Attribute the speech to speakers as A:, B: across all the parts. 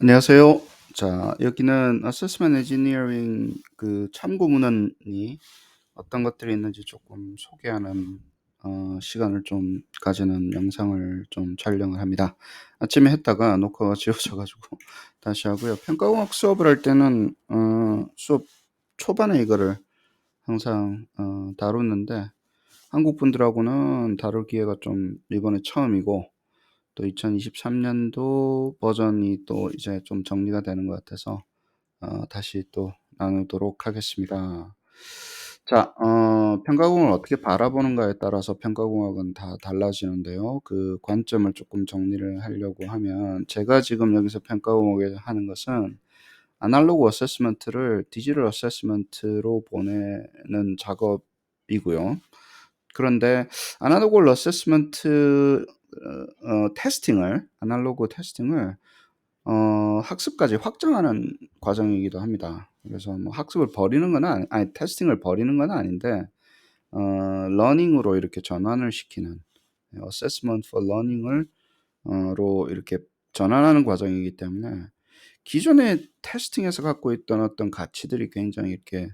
A: 안녕하세요. 자, 여기는 어세스먼트 엔지니어링 그 참고 문헌이 어떤 것들이 있는지 조금 소개하는 시간을 좀 가지는 영상을 좀 촬영을 합니다. 아침에 했다가 녹화가 지워져 가지고 다시 하고요. 평가공학 수업을 할 때는 수업 초반에 이거를 항상 다루는데 한국 분들하고는 다룰 기회가 좀 이번에 처음이고, 또 2023 년도 버전이 또 이제 좀 정리가 되는 것 같아서 다시 또 나누도록 하겠습니다. 자, 평가공학을 어떻게 바라보는가에 따라서 평가공학은 다 달라지는데요. 그 관점을 조금 정리를 하려고 하면, 제가 지금 여기서 평가공학에 하는 것은 아날로그 어세스먼트를 디지털 어세스먼트로 보내는 작업이고요. 그런데 아날로그 어세스먼트 테스팅을 아날로그 테스팅을 학습까지 확장하는 과정이기도 합니다. 그래서 뭐 학습을 버리는 건 테스팅을 버리는 건 아닌데, 러닝으로 이렇게 전환을 시키는, assessment for learning을 로 이렇게 전환하는 과정이기 때문에, 기존의 테스팅에서 갖고 있던 어떤 가치들이 굉장히 이렇게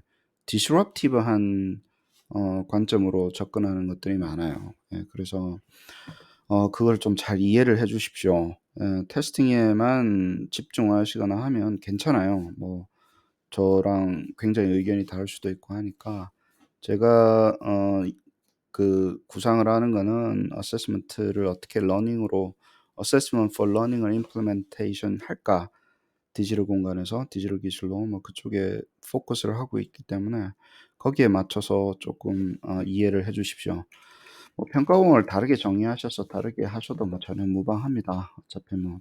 A: disruptive한 관점으로 접근하는 것들이 많아요. 예, 그래서 그걸 좀 잘 이해를 해 주십시오. 예, 테스팅에만 집중하시거나 하면 괜찮아요. 뭐 저랑 굉장히 의견이 다를 수도 있고 하니까, 제가 그 구상을 하는 거는 어세스먼트를 어떻게 러닝으로 assessment for learning을 implementation 할까? 디지털 공간에서 디지털 기술로 뭐 그쪽에 포커스를 하고 있기 때문에, 거기에 맞춰서 조금 이해를 해 주십시오. 뭐 평가원을 다르게 정의하셔서 다르게 하셔도 뭐 전혀 무방합니다. 어차피 뭐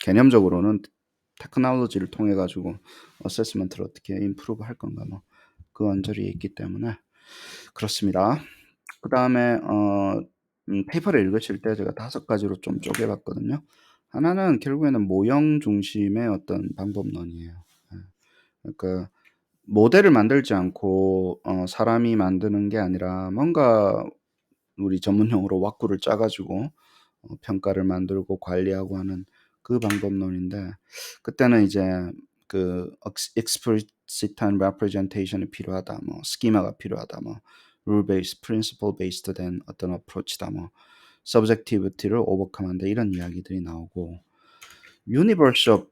A: 개념적으로는 테크놀로지를 통해 가지고 어세스먼트를 어떻게 임프루브 할 건가, 뭐 그 언저리에 있기 때문에 그렇습니다. 그다음에 페이퍼를 읽으실 때 제가 5가지로 좀 쪼개 봤거든요. 하나는 결국에는 모형 중심의 어떤 방법론이에요. 예. 그러니까 모델을 만들지 않고 사람이 만드는 게 아니라, 뭔가 우리 전문 용어로 왁구를 짜 가지고 평가를 만들고 관리하고 하는 그 방법론인데, 그때는 이제 그 explicit한 representation이 필요하다, 뭐 스키마가 필요하다, 뭐 rule based, principle based 된 어떤 어프로치다, 뭐 subjectivity를 오버컴한다, 이런 이야기들이 나오고, universe of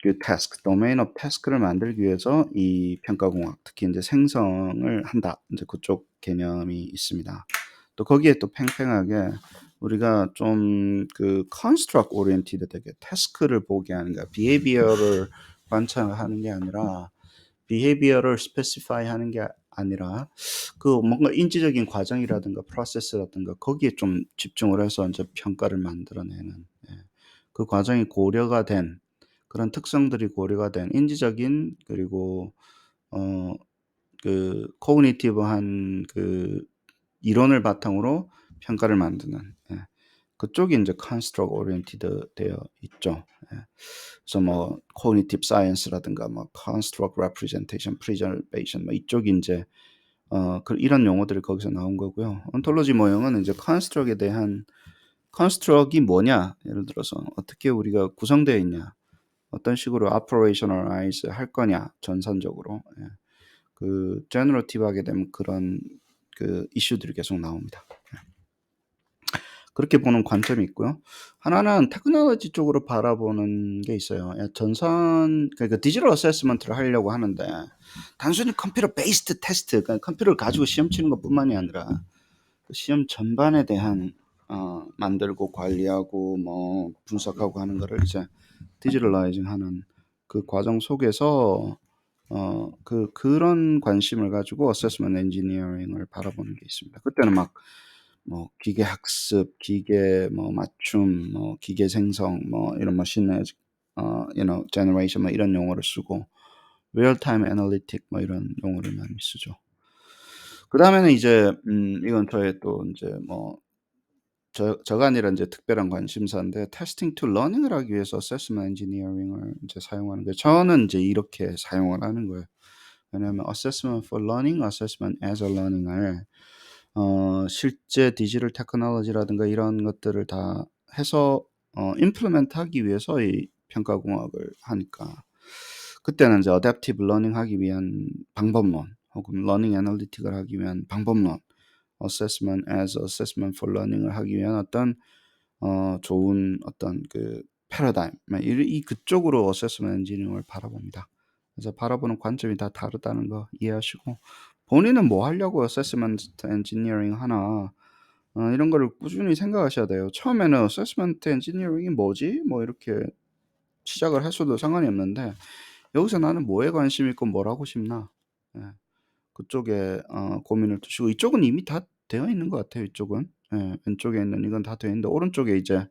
A: 그 task, domain of task를 만들기 위해서 이 평가공학, 특히 이제 생성을 한다, 이제 그쪽 개념이 있습니다. 또 거기에 또 팽팽하게 우리가 좀 그 construct oriented 되게 task를 보게 하는 거야. behavior를 관찰하는 게 아니라, behavior를 specify 하는 게 아니라, 그 뭔가 인지적인 과정이라든가 프로세스라든가 거기에 좀 집중을 해서 이제 평가를 만들어내는, 예, 그 과정이 고려가 된, 그런 특성들이 고려가 된 인지적인, 그리고 그 코그니티브한 그 이론을 바탕으로 평가를 만드는, 예, 그쪽이 이제 construct oriented 되어 있죠. 예. 그래서 뭐 cognitive science라든가 뭐 construct representation, preservation, 뭐 이쪽이 이제 이런 용어들이 거기서 나온 거고요. ontology 모형은 이제 construct에 대한, construct이 뭐냐, 예를 들어서 어떻게 우리가 구성되어 있냐, 어떤 식으로 operationalize 할 거냐 전산적으로, 예, 그 generative하게 되면 그런 그 이슈들이 계속 나옵니다. 그렇게 보는 관점이 있고요. 하나는 테크놀로지 쪽으로 바라보는 게 있어요. 예, 그러니까 디지털 어세스먼트를 하려고 하는데, 단순히 컴퓨터 베이스드 테스트, 그러니까 컴퓨터를 가지고 시험 치는 것뿐만이 아니라 그 시험 전반에 대한 만들고 관리하고 뭐 분석하고 하는 거를 이제 디지털라이징 하는 그 과정 속에서 그런 관심을 가지고 어세스먼트 엔지니어링을 바라보는 게 있습니다. 그때는 막 뭐 기계 학습, 기계 뭐 맞춤, 뭐 기계 생성, 뭐 이런 머신 generation, 뭐 이런 용어를 쓰고, real time analytic 뭐 이런 용어를 많이 쓰죠. 그다음에는 이제 이건 저의 또 이제 뭐 저가 아니라 이제 특별한 관심사인데, testing to learning을 하기 위해서 assessment engineering을 이제 사용하는 거예요. 저는 이제 이렇게 사용을 하는 거예요. 왜냐하면 assessment for learning, assessment as a learning을 실제 디지털 테크놀로지라든가 이런 것들을 다 해서 implement 하기 위해서 이 평가공학을 하니까. 그때는 이제 adaptive learning 하기 위한 방법론 혹은 learning analytic을 하기 위한 방법론, assessment as assessment for learning을 하기 위한 어떤 좋은 어떤 그 패러다임, 이 그쪽으로 어세스먼트 엔지니어링을 바라봅니다. 그래서 바라보는 관점이 다 다르다는 거 이해하시고, 본인은 뭐 하려고 어세스먼트 엔지니어링 하나, 이런 거를 꾸준히 생각하셔야 돼요. 처음에는 어세스먼트 엔지니어링이 뭐지? 뭐 이렇게 시작을 하셔도 상관이 없는데, 여기서 나는 뭐에 관심 있고 뭘 하고 싶나? 예, 그쪽에 고민을 두시고, 이쪽은 이미 다 되어 있는 것 같아요. 이쪽은. 예, 왼쪽에 있는 이건 다 되어 있는데, 오른쪽에 이제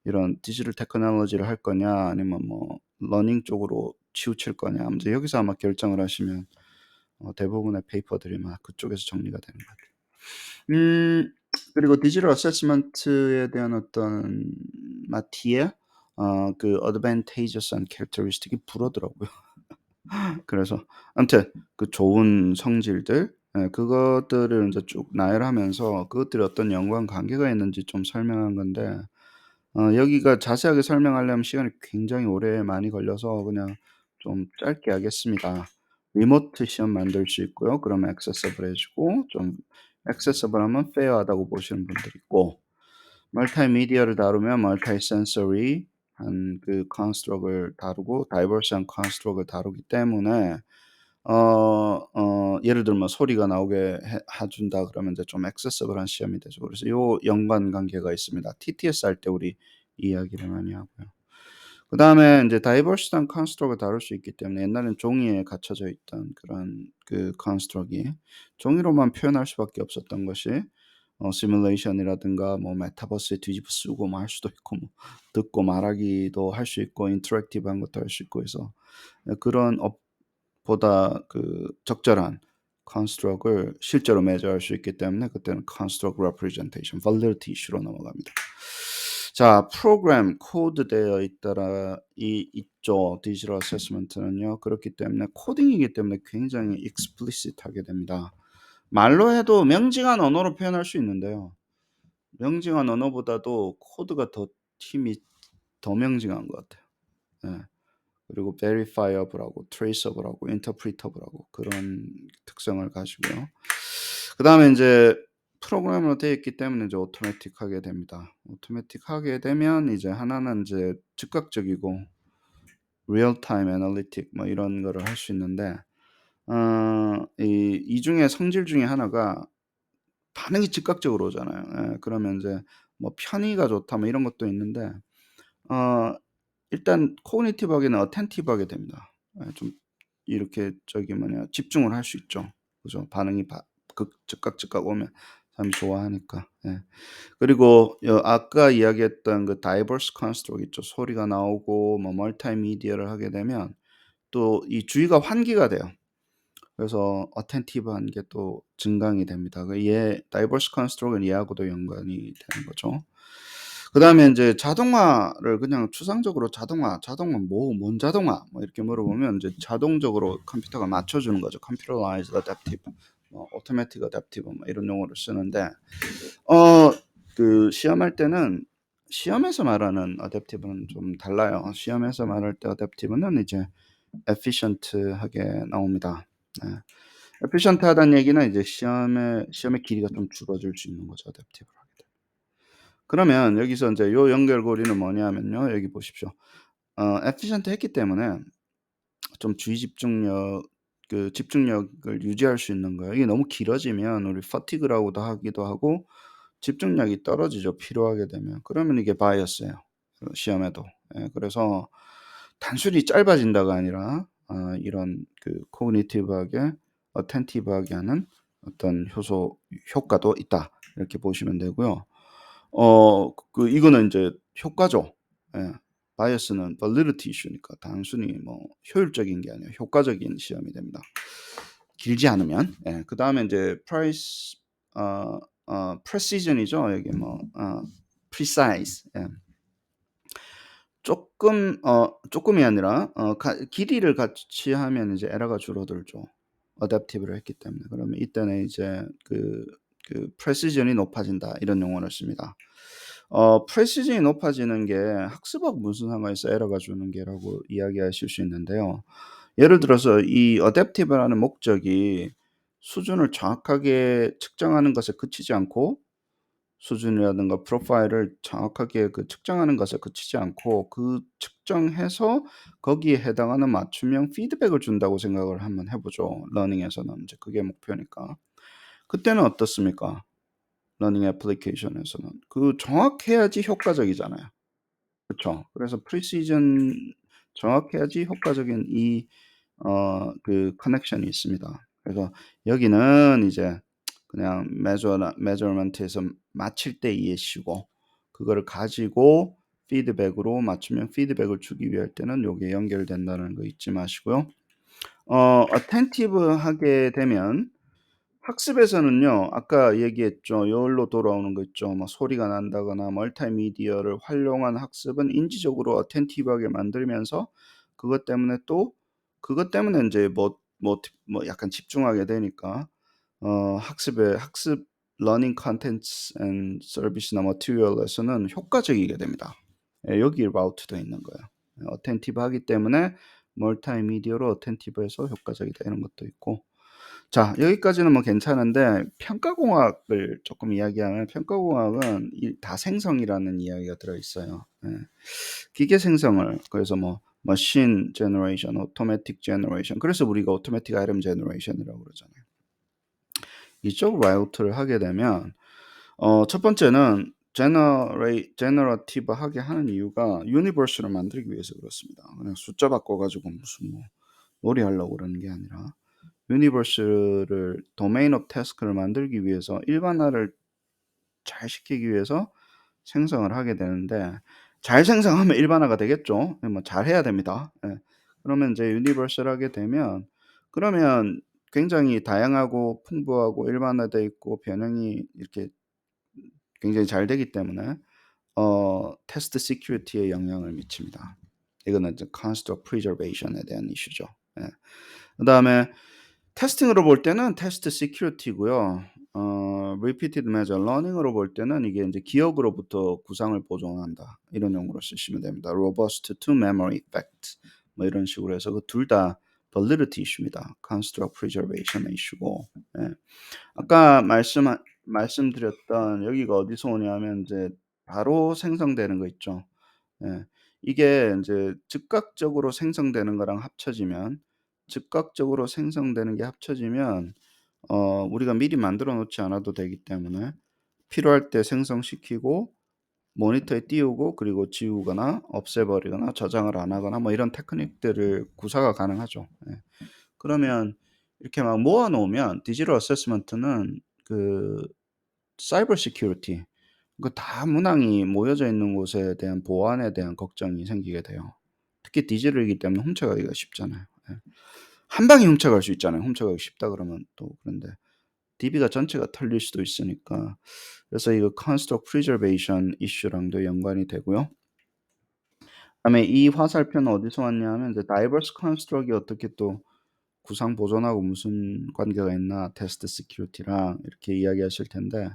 A: 이런 디지털 테크놀로지를 할 거냐 아니면 뭐 러닝 쪽으로 치우칠 거냐, 이제 여기서 아마 결정을 하시면 대부분의 페이퍼들이 막 그쪽에서 정리가 되는 것 같아요. 그리고 디지털 어세스먼트에 대한 어떤 마티에 그 advantages and characteristic이 불어더라고요. 그래서 아무튼 그 좋은 성질들, 그것들을 이제 쭉 나열하면서 그것들이 어떤 연관 관계가 있는지 좀 설명한 건데, 여기가 자세하게 설명하려면 시간이 굉장히 오래 많이 걸려서 그냥 좀 짧게 하겠습니다. 리모트 시험 만들 수 있고요. 그러면 액세서블 해주고, 좀 액세서블하면 페어하다고 보시는 분들 있고, 멀티미디어를 다루면 멀티 센서리 한 그 컨스트럭을 다루고 다이버스한 컨스트럭을 다루기 때문에 예를 들면 소리가 나오게 해준다 그러면 이제 좀 액세서블한 시험이 되죠. 그래서 요 연관 관계가 있습니다. TTS 할 때 우리 이야기를 많이 하고요. 그 다음에 이제 다이버시한 컨스트럭을 다룰 수 있기 때문에, 옛날엔 종이에 갇혀져 있던 그런 그 컨스트럭이 종이로만 표현할 수밖에 없었던 것이 시뮬레이션이라든가 뭐 메타버스에 뒤집어 쓰고 뭐 할 수도 있고, 뭐 듣고 말하기도 할 수 있고 인터랙티브한 것도 할 수 있고 해서 그런 보다 그 적절한 construct을 실제로 measure할 수 있기 때문에 그때는 construct representation, validity 이슈로 넘어갑니다. 자, 프로그램 코드 되어 있더라 있죠. 디지털 어세스먼트는요. 그렇기 때문에 코딩이기 때문에 굉장히 explicit하게 됩니다. 말로 해도 명징한 언어로 표현할 수 있는데요. 명징한 언어보다도 코드가 더 힘이 더 명징한 것 같아요. 예. 그리고 verifiable하고 traceable하고 interpretable하고 그런 특성을 가지고요. 그 다음에 이제 프로그램으로 되어 있기 때문에 이제 오토매틱하게 됩니다. 오토매틱하게 되면 이제 하나는 이제 즉각적이고 real-time analytic 뭐 이런 거를 할 수 있는데, 이 중에 성질 중에 하나가 반응이 즉각적으로 오잖아요. 예, 그러면 이제 뭐 편의가 좋다 뭐 이런 것도 있는데, 어, 일단 코그니티브하게는 어텐티브하게 됩니다. 좀 이렇게 집중을 할 수 있죠. 그죠? 반응이 즉각 오면 사람이 좋아하니까. 예. 그리고 아까 이야기했던 그 다이버스 컨스트럭 있죠. 소리가 나오고 뭐 멀티미디어를 하게 되면 또 이 주위가 환기가 돼요. 그래서 어텐티브한 게 또 증강이 됩니다. 다이버스 컨스트럭은 얘하고도 연관이 되는 거죠. 그 다음에 이제 자동화를 그냥 추상적으로 자동화 뭔 자동화 뭐 이렇게 물어보면 이제 자동적으로 컴퓨터가 맞춰주는 거죠. Computerized Adaptive, Automatic Adaptive 뭐 이런 용어를 쓰는데, 그 시험할 때는 시험에서 말하는 adaptive는 좀 달라요. 시험에서 말할 때 adaptive는 이제 efficient하게 나옵니다. 네. efficient하다는 얘기는 이제 시험의 길이가 좀 줄어들 수 있는 거죠. adaptive. 그러면 여기서 이제 요 연결고리는 뭐냐면요. 여기 보십시오. efficient 했기 때문에 좀 집중력을 유지할 수 있는 거예요. 이게 너무 길어지면 우리 fatigue라고도 하기도 하고 집중력이 떨어지죠. 피로하게 되면. 그러면 이게 바이어스예요. 시험에도. 예, 그래서 단순히 짧아진다가 아니라 이런 그 코그니티브하게 어텐티브하게 하는 어떤 효과도 있다. 이렇게 보시면 되고요. 이거는 이제 효과죠. 예. 바이어스는 validity 이슈니까 단순히 뭐 효율적인 게 아니라 효과적인 시험이 됩니다. 길지 않으면. 예. 그다음에 이제 precision이죠. 여기 뭐 precise. 예. 조금이 아니라 길이를 같이 하면 이제 에러가 줄어들죠. 어댑티브를 했기 때문에. 그러면 이때는 이제 그 precision이 높아진다 이런 용어를 씁니다. 프리시즌이 높아지는 게 학습하고 무슨 상관이 있어 에러가 주는 게라고 이야기하실 수 있는데요. 예를 들어서 이 어댑티브라는 목적이 수준을 정확하게 측정하는 것에 그치지 않고 수준이라든가 프로파일을 정확하게 그 측정하는 것에 그치지 않고 그 측정해서 거기에 해당하는 맞춤형 피드백을 준다고 생각을 한번 해 보죠. 러닝에서는 이제 그게 목표니까. 그때는 어떻습니까? 러닝 애플리케이션에서는. 그 정확해야지 효과적이잖아요. 그쵸. 그래서 프리시즌 정확해야지 효과적인 이 그 커넥션이 있습니다. 그래서 여기는 이제 그냥 measurement에서 맞힐 때 이해시고 그거를 가지고 피드백으로 맞춤형 피드백을 주기 위할 때는 요게 연결된다는 거 잊지 마시고요. attentive하게 되면 학습에서는요. 아까 얘기했죠. 여기로 돌아오는 거 있죠. 뭐 소리가 난다거나 멀티미디어를 활용한 학습은 인지적으로 어텐티브하게 만들면서 그것 때문에 또 그것 때문에 인제 뭐 약간 집중하게 되니까 학습 러닝 컨텐츠 앤 서비스나 머티리얼에서는 효과적이게 됩니다. 예 여기 라우트도 있는 거예요. 어텐티브하기 때문에 멀티미디어로 어텐티브해서 효과적이다 이런 것도 있고 자 여기까지는 뭐 괜찮은데 평가공학을 조금 이야기하면 평가공학은 이 다생성이라는 이야기가 들어 있어요. 예. 기계 생성을 그래서 뭐 머신 제너레이션, 오토매틱 제너레이션 그래서 우리가 오토매틱 아이템 제너레이션이라고 그러잖아요. 이쪽 라우트를 하게 되면 첫 번째는 제너러티브하게 하는 이유가 유니버스를 만들기 위해서 그렇습니다. 그냥 숫자 바꿔 가지고 무슨 뭐 놀이하려고 그러는 게 아니라 유니버스를 도메인 오브 태스크를 만들기 위해서 일반화를 잘 시키기 위해서 생성을 하게 되는데 잘 생성하면 일반화가 되겠죠. 뭐 잘해야 됩니다. 예. 그러면 인제 유니버설하게 되면 그러면 굉장히 다양하고 풍부하고 일반화돼 있고 변형이 이렇게 굉장히 잘 되기 때문에 테스트 시큐리티에 영향을 미칩니다. 이거는 이제 construct preservation에 대한 이슈죠. 예. 그다음에 테스팅으로 볼 때는 테스트 시큐리티고요. repeated measure learning으로 볼 때는 이게 인제 기억으로부터 구상을 보존한다. 이런 용어로 쓰시면 됩니다. robust to memory effect 뭐 이런 식으로 해서 그 둘 다 validity 이슈입니다. construct preservation의 이슈고. 예. 아까 말씀드렸던 여기가 어디서 오냐면 인제 바로 생성되는 거 있죠. 예. 이게 인제 즉각적으로 생성되는 거랑 합쳐지면 즉각적으로 생성되는 게 합쳐지면 우리가 미리 만들어 놓지 않아도 되기 때문에 필요할 때 생성시키고 모니터에 띄우고 그리고 지우거나 없애버리거나 저장을 안 하거나 뭐 이런 테크닉들을 구사가 가능하죠. 예. 그러면 이렇게 막 모아 놓으면 디지털 어세스먼트는 그 사이버 시큐리티 그 다 문항이 모여져 있는 곳에 대한 보안에 대한 걱정이 생기게 돼요. 특히 디지털이기 때문에 훔쳐가기가 쉽잖아요. 예. 한 방에 훔쳐갈 수 있잖아요. 훔쳐가기 쉽다 그러면 또 그런데 DB가 전체가 털릴 수도 있으니까. 그래서 이거 construct preservation 이슈랑도 연관이 되고요. 그다음에 이 화살표는 어디서 왔냐면 이제 diverse construct이 어떻게 또 구상 보존하고 무슨 관계가 있나 테스트 시큐리티랑 이렇게 이야기하실 텐데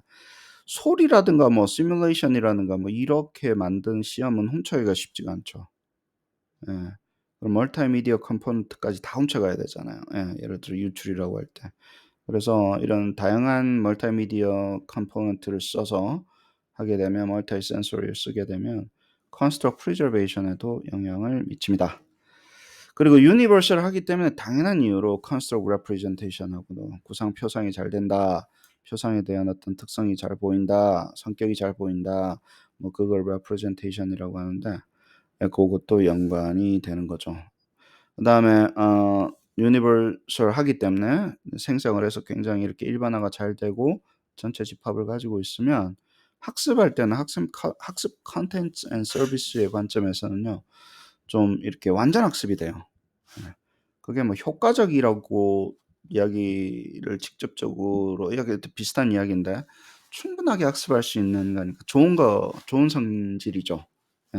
A: 소리라든가 뭐 시뮬레이션이라든가 뭐 이렇게 만든 시험은 훔쳐가기가 쉽지가 않죠. 예. 그럼 멀티미디어 컴포넌트까지 다 훔쳐가야 되잖아요. 예. 예를 들어 유출이라고 할 때. 그래서 이런 다양한 멀티미디어 컴포넌트를 써서 하게 되면 멀티 센서리를 쓰게 되면 construct preservation에도 영향을 미칩니다. 그리고 유니버셜 하기 때문에 당연한 이유로 construct representation하고도 구상 표상이 잘 된다. 표상에 대한 어떤 특성이 잘 보인다. 성격이 잘 보인다. 뭐 그걸 representation이라고 하는데 예 고것도 연관이 되는 거죠. 그다음에 유니버설 하기 때문에 생성을 해서 굉장히 이렇게 일반화가 잘 되고 전체 집합을 가지고 있으면 학습할 때는 학습 컨텐츠 앤 서비스의 관점에서는요. 좀 이렇게 완전 학습이 돼요. 예. 그게 뭐 효과적이라고 이야기를 직접적으로 이렇게 비슷한 이야기인데 충분하게 학습할 수 있는 거니까 좋은 성질이죠. 예.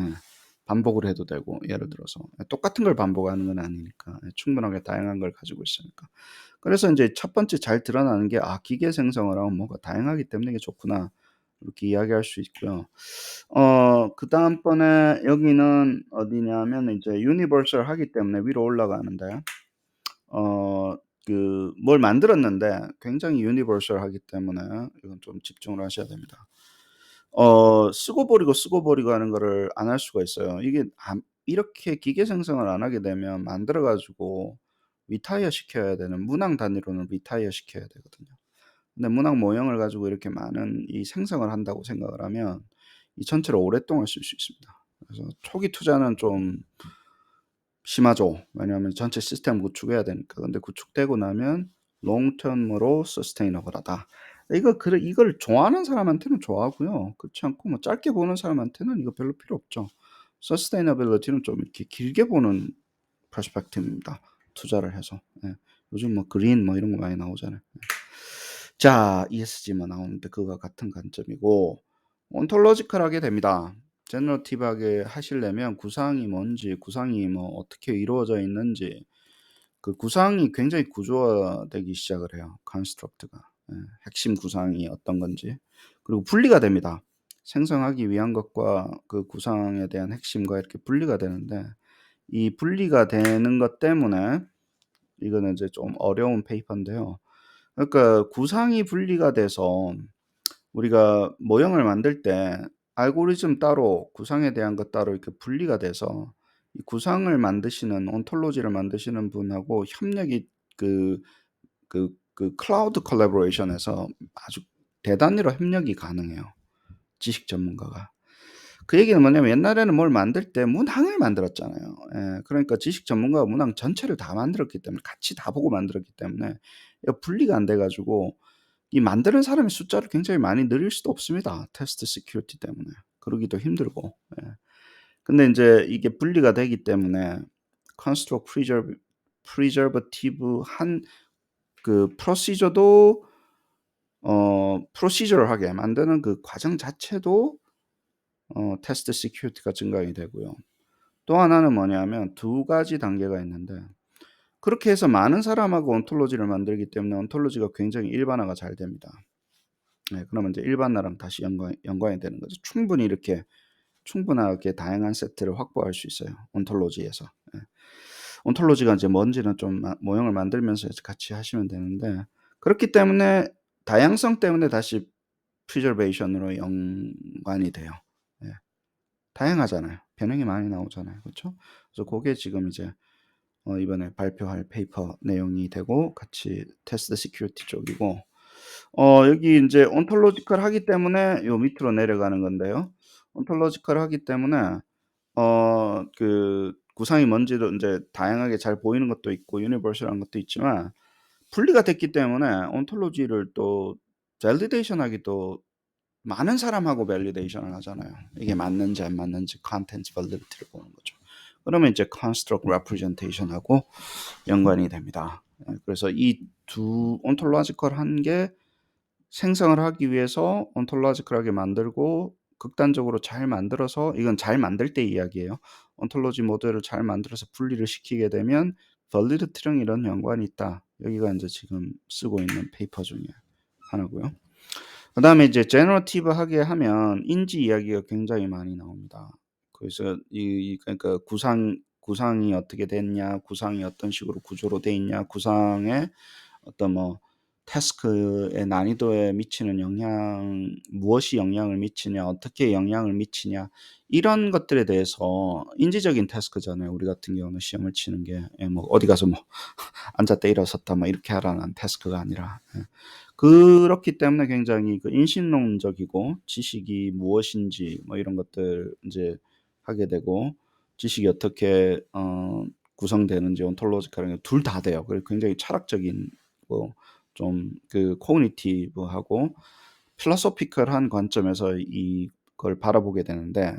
A: 반복을 해도 되고 예를 들어서 똑같은 걸 반복하는 건 아니니까 충분하게 다양한 걸 가지고 있으니까. 그래서 인제 첫 번째 잘 드러나는 게 '아 기계 생성을 하면 뭔가 다양하기 때문에 이게 좋구나.' 이렇게 이야기할 수 있고요. 그다음번에 여기는 어디냐면 이제 유니버설하기 때문에 위로 올라가는데 뭘 만들었는데 굉장히 유니버설하기 때문에 이건 좀 집중을 하셔야 됩니다. 쓰고 버리고 하는 거를 안 할 수가 있어요. 이게 이렇게 기계 생성을 안 하게 되면 만들어 가지고 리타이어 시켜야 되는 문항 단위로는 리타이어 시켜야 되거든요. 근데 문항 모형을 가지고 이렇게 많은 이 생성을 한다고 생각을 하면 이 전체를 오랫동안 쓸 수 있습니다. 그래서 초기 투자는 좀 심하죠. 왜냐하면 전체 시스템 구축해야 되니까. 근데 구축되고 나면 롱텀으로 서스테이너블하다. 이걸 좋아하는 사람한테는 좋아하고요. 그렇지 않고 뭐 짧게 보는 사람한테는 이거 별로 필요 없죠. 서스테이너빌리티는 좀 이렇게 길게 보는 퍼스펙티브입니다. 투자를 해서. 예. 요즘 뭐 그린 뭐 이런 거 많이 나오잖아요. 자, ESG 뭐 나오는데 그거와 같은 관점이고 온톨로지컬하게 됩니다. 제너러티브하게 하시려면 구상이 뭔지, 구상이 뭐 어떻게 이루어져 있는지 그 구상이 굉장히 구조화되기 시작을 해요. 컨스트럭트가. 예, 핵심 구상이 어떤 건지. 그리고 분리가 됩니다. 생성하기 위한 것과 그 구상에 대한 핵심과 이렇게 분리가 되는데 이 분리가 되는 것 때문에 이거는 이제 좀 어려운 페이퍼인데요. 그러니까 구상이 분리가 돼서 우리가 모형을 만들 때 알고리즘 따로 구상에 대한 것 따로 이렇게 분리가 돼서 이 구상을 만드시는 온톨로지를 만드시는 분하고 협력이 클라우드 콜라보레이션에서 아주 대단히로 협력이 가능해요. 지식 전문가가. 그 얘기는 뭐냐면 옛날에는 뭘 만들 때 문항을 만들었잖아요. 예. 그러니까 지식 전문가가 문항 전체를 다 만들었기 때문에 같이 다 보고 만들었기 때문에 이거 분리가 안 돼 가지고 이 만드는 사람의 숫자를 굉장히 많이 늘릴 수도 없습니다. 테스트 시큐리티 때문에. 그러기도 힘들고. 예. 근데 인제 이게 분리가 되기 때문에 construct preservative한 그 프로시저도 procedure하게 만드는 그 과정 자체도 테스트 시큐리티가 증가가 되고요. 또 하나는 뭐냐면 두 가지 단계가 있는데 그렇게 해서 많은 사람하고 온톨로지를 만들기 때문에 온톨로지가 굉장히 일반화가 잘 됩니다. 네, 그러면 이제 일반화랑 다시 연관이 되는 거죠. 충분하게 다양한 세트를 확보할 수 있어요. 온톨로지에서. 예. 온톨로지가 이제 뭔지는 좀 모형을 만들면서 같이 하시면 되는데 그렇기 때문에 다양성 때문에 다시 프리저베이션으로 연관이 돼요. 예. 다양하잖아요. 변형이 많이 나오잖아요. 그렇죠? 그래서 그게 지금 이제 이번에 발표할 페이퍼 내용이 되고 같이 테스트 시큐리티 쪽이고 여기 인제 온톨로지컬하기 때문에 요 밑으로 내려가는 건데요. 온톨로지컬하기 때문에 구상이 뭔지도 인제 다양하게 잘 보이는 것도 있고 유니버설한 것도 있지만 분리가 됐기 때문에 온톨로지를 또 밸리데이션하기도 많은 사람하고 밸리데이션을 하잖아요. 이게 맞는지 안 맞는지 컨텐츠 밸리디티를 보는 거죠. 그러면 이제 construct representation하고 연관이 됩니다. 예, 그래서 이 두 온톨로지컬한 게 생성을 하기 위해서 온톨로지컬하게 만들고 극단적으로 잘 만들어서 이건 잘 만들 때 이야기예요. 온톨로지 모델을 잘 만들어서 분리를 시키게 되면 validity랑 이런 연관이 있다. 여기가 인제 지금 쓰고 있는 페이퍼 중에 하나고요. 그다음에 이제 제너러티브하게 하면 인지 이야기가 굉장히 많이 나옵니다. 그래서 그러니까 구상이 어떻게 됐냐, 구상이 어떤 식으로 구조로 돼 있냐, 구상의 어떤 뭐 태스크의 난이도에 미치는 무엇이 영향을 미치냐, 어떻게 영향을 미치냐 이런 것들에 대해서 인지적인 태스크잖아요. 우리 같은 경우는 시험을 치는 게 뭐 어디 가서 뭐 앉았다 일어섰다 뭐 이렇게 하라는 태스크가 아니라 그렇기 때문에 굉장히 인신론적이고 지식이 무엇인지 뭐 이런 것들 인제 하게 되고 지식이 어떻게 구성되는지 온톨로지컬한 게 둘 다 돼요. 그리고 굉장히 철학적인 뭐 좀 코그니티브하고 필로소피컬한 관점에서 이걸 바라보게 되는데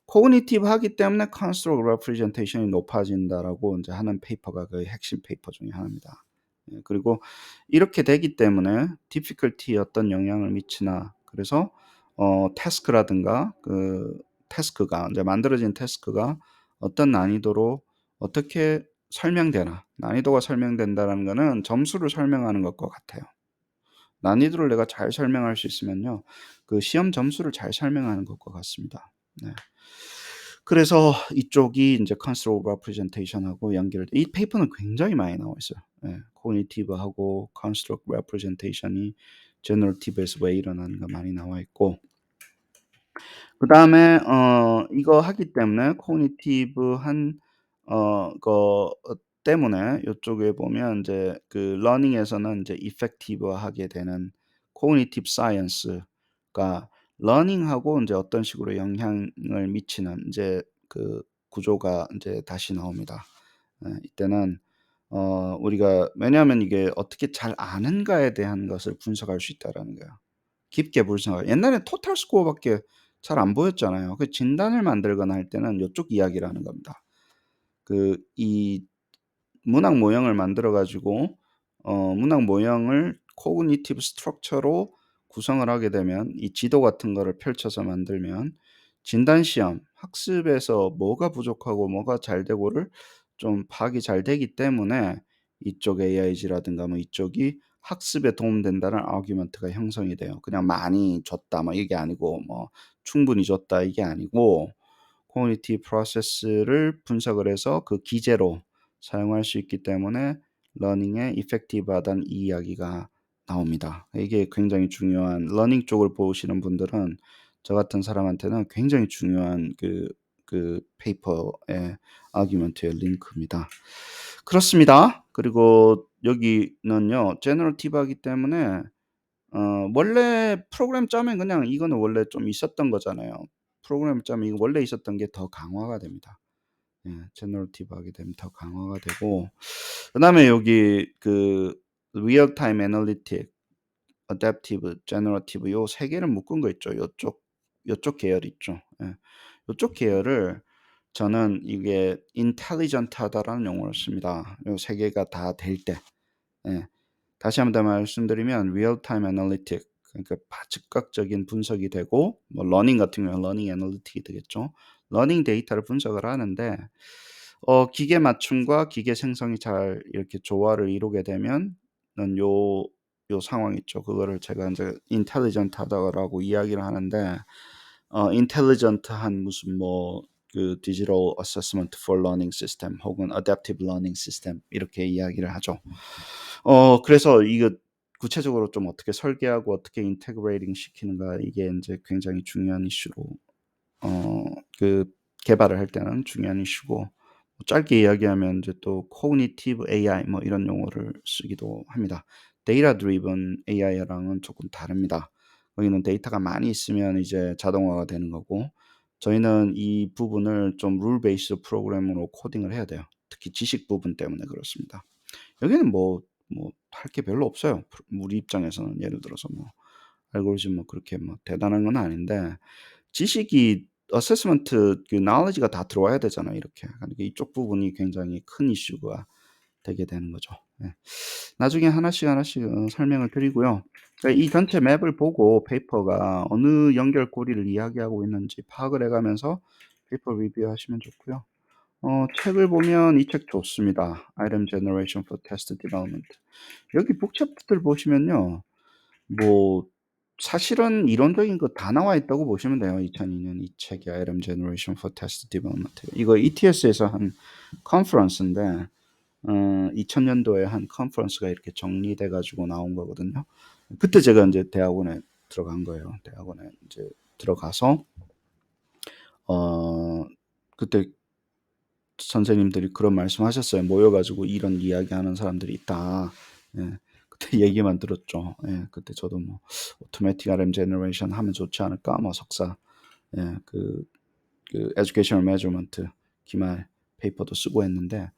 A: 코그니티브하기 때문에 construct representation이 높아진다라고 인제 하는 페이퍼가 그 핵심 페이퍼 중에 하나입니다. 예, 그리고 이렇게 되기 때문에 difficulty에 어떤 영향을 미치나 그래서 태스크라든가 태스크가 인제 만들어진 태스크가 어떤 난이도로 어떻게 설명되나 난이도가 설명된다라는 거는 점수를 설명하는 것과 같아요. 난이도를 내가 잘 설명할 수 있으면요. 그 시험 점수를 잘 설명하는 것과 같습니다. 네. 그래서 이쪽이 인제 Construct Representation하고 연결돼 이 페이퍼는 굉장히 많이 나와 있어요. 예. Cognitive하고 Construct Representation이 Generative에서 왜 일어나는가 많이 나와 있고 그다음에 이거 하기 때문에 코그니티브한 거 때문에 요쪽에 보면 인제 그 러닝에서는 인제 effective하게 되는 cognitive science가 러닝하고 인제 어떤 식으로 영향을 미치는 인제 그 구조가 인제 다시 나옵니다. 예 이때는 우리가 왜냐하면 이게 어떻게 잘 아는가에 대한 것을 분석할 수 있다라는 거예요. 깊게 분석을 옛날엔 토탈 스코어밖에 잘 안 보였잖아요. 그 진단을 만들거나 할 때는 요쪽 이야기를 하는 겁니다. 그 이 문학 모형을 만들어 가지고 문학 모형을 코그니티브 스트럭처로 구성을 하게 되면 이 지도 같은 거를 펼쳐서 만들면 진단 시험, 학습에서 뭐가 부족하고 뭐가 잘 되고를 좀 파악이 잘 되기 때문에 이쪽 AIG라든가 뭐 이쪽이 학습에 도움된다는 아규먼트가 형성이 돼요. 그냥 많이 줬다 뭐 이게 아니고 뭐 충분히 줬다 이게 아니고 코그니티브 프로세스를 분석을 해서 그 기제로 사용할 수 있기 때문에 러닝에 이펙티브하다는 이 이야기가 나옵니다. 이게 굉장히 중요한 러닝 쪽을 보시는 분들은 저 같은 사람한테는 굉장히 중요한 그 페이퍼의 아규먼트의 링크입니다. 그렇습니다. 그리고 여기는요. 제너러티브하기 때문에 원래 프로그램 짜면 그냥 이거는 원래 좀 있었던 거잖아요. 프로그램 짜면 이거 원래 있었던 게 더 강화가 됩니다. 예. 제너러티브하게 되면 더 강화가 되고 그다음에 여기 그 리얼 타임 애널리틱, 어댑티브, 제너러티브 요 세 개를 묶은 거 있죠. 요쪽 계열 있죠. 예. 요쪽 계열을 저는 이게 인텔리전트하다라는 용어를 씁니다. 요 세 개가 다 될 때. 예. 다시 한번 더 말씀드리면 리얼 타임 애널리틱 그러니까 즉각적인 분석이 되고 뭐 러닝 같은 경우는 러닝 애널리틱이 되겠죠. 러닝 데이터를 분석을 하는데 기계 맞춤과 기계 생성이 잘 이렇게 조화를 이루게 되면 요 상황 있죠. 그거를 제가 인제 인텔리전트하다라고 이야기를 하는데 인텔리전트한 무슨 뭐 그 디지털 어세스먼트 포 러닝 시스템 혹은 어댑티브 러닝 시스템 이렇게 이야기를 하죠. 그래서 이거 구체적으로 좀 어떻게 설계하고 어떻게 인테그레이팅 시키는가 이게 인제 굉장히 중요한 이슈로 그 개발을 할 때는 중요한 이슈고 뭐 짧게 이야기하면 이제 또 cognitive AI 뭐 이런 용어를 쓰기도 합니다. data driven AI랑은 조금 다릅니다. 거기는 데이터가 많이 있으면 이제 자동화가 되는 거고 저희는 이 부분을 좀 룰 베이스 프로그램으로 코딩을 해야 돼요. 특히 지식 부분 때문에 그렇습니다. 여기는 뭐 할 게 별로 없어요. 우리 입장에서는 예를 들어서 뭐 알고리즘 뭐 그렇게 뭐 대단한 건 아닌데 지식이 어세스먼트 그 knowledge가 다 들어와야 되잖아요 이렇게. 그러니까 이쪽 부분이 굉장히 큰 이슈가 되게 되는 거죠. 예. 나중에 하나씩 설명을 드리고요. 그러니까 이 전체 맵을 보고 페이퍼가 어느 연결고리를 이야기하고 있는지 파악을 해 가면서 페이퍼 리뷰하시면 좋고요. 책을 보면 이 책 좋습니다. Item Generation for Test Development. 여기 북 챕터들 보시면요. 뭐 사실은 이론적인 거 다 나와 있다고 보시면 돼요. 2002년 이 책이 Item Generation for Test Development. 이거 ETS에서 한 컨퍼런스인데 2000년도에 한 컨퍼런스가 이렇게 정리돼 가지고 나온 거거든요. 그때 제가 인제 대학원에 들어간 거예요. 대학원에 인제 들어가서 어 그때 선생님들이 그런 말씀하셨어요. 모여 가지고 "이런 이야기하는 사람들이 있다." 예. 그때 얘기만 들었죠. 예. 그때 저도 뭐 'Automatic RM Generation 하면 좋지 않을까?' 뭐 석사 예 그 Educational Measurement 기말 페이퍼도 쓰고 했는데